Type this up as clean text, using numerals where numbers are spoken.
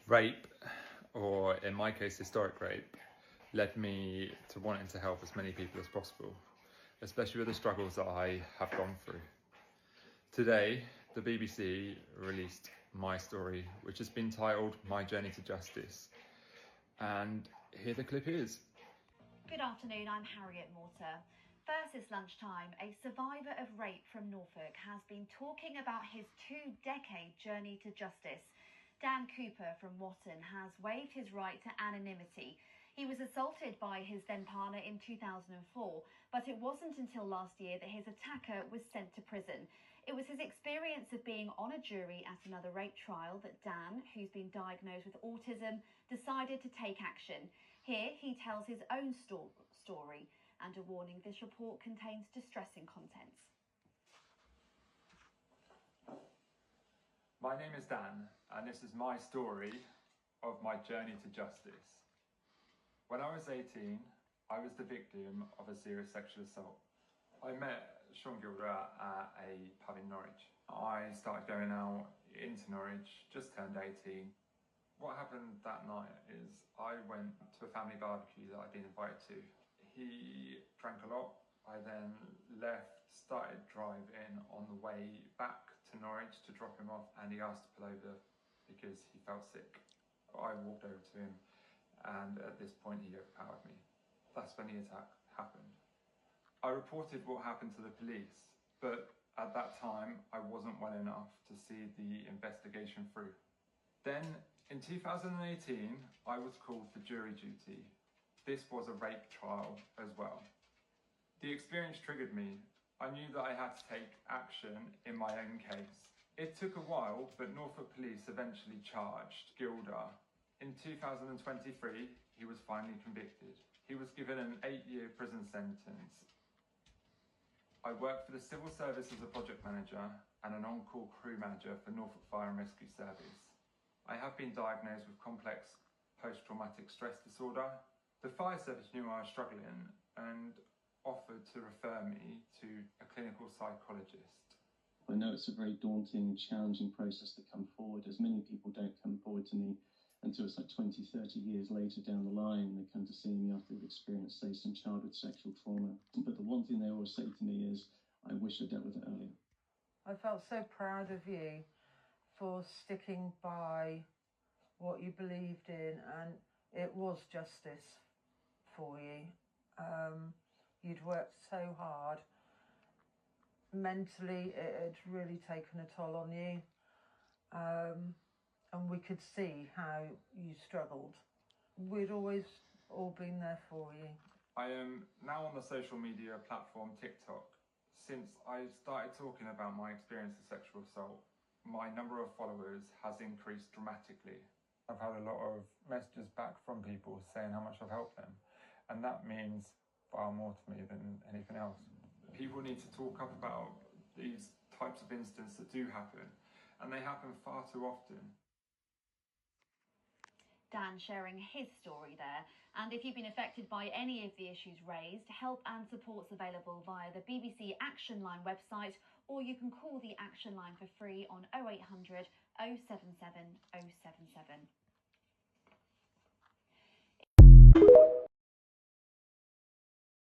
Rape, or in my case, historic rape, led me to wanting to help as many people as possible, especially with the struggles that I have gone through. Today, the BBC released my story, which has been titled My Journey to Justice. And here the clip is. Good afternoon, I'm Harriet Morter. First this lunchtime, a survivor of rape from Norfolk has been talking about his 2-decade journey to justice. Dan Cooper from Watton has waived his right to anonymity. He was assaulted by his then partner in 2004, but it wasn't until last year that his attacker was sent to prison. It was his experience of being on a jury at another rape trial that Dan, who's been diagnosed with autism, decided to take action. Here he tells his own story, and a warning: this report contains distressing contents. My name is Dan, and this is my story of my journey to justice. When I was 18, I was the victim of a serious sexual assault. I met Sean Gilder at a pub in Norwich. I started going out into Norwich, just turned 18. What happened that night is I went to a family barbecue that I'd been invited to. He drank a lot. I then left, started driving on the way back to Norwich to drop him off, and he asked to pull over because he felt sick. I walked over to him, and at this point he overpowered me. That's when the attack happened. I reported what happened to the police, but at that time I wasn't well enough to see the investigation through. Then in 2018 I was called for jury duty. This was a rape trial as well. The experience triggered me. I knew that I had to take action in my own case. It took a while, but Norfolk Police eventually charged Gilder. In 2023, he was finally convicted. He was given an 8-year prison sentence. I worked for the civil service as a project manager and an on-call crew manager for Norfolk Fire and Rescue Service. I have been diagnosed with complex post-traumatic stress disorder. The fire service knew I was struggling and offered to refer me to a clinical psychologist. I know it's a very daunting and challenging process to come forward, as many people don't come forward to me until it's like 20, 30 years later down the line. They come to see me after they've experienced, say, some childhood sexual trauma. But the one thing they always say to me is, I wish I dealt with it earlier. I felt so proud of you for sticking by what you believed in, and it was justice for you. You'd worked so hard. Mentally, it had really taken a toll on you. And we could see how you struggled. We'd always all been there for you. I am now on the social media platform TikTok. Since I started talking about my experience of sexual assault, my number of followers has increased dramatically. I've had a lot of messages back from people saying how much I've helped them, and that means far more to me than anything else. People need to talk up about these types of incidents that do happen, and they happen far too often. Dan sharing his story there. And if you've been affected by any of the issues raised, help and support's available via the BBC Action Line website, or you can call the Action Line for free on 0800 077 077.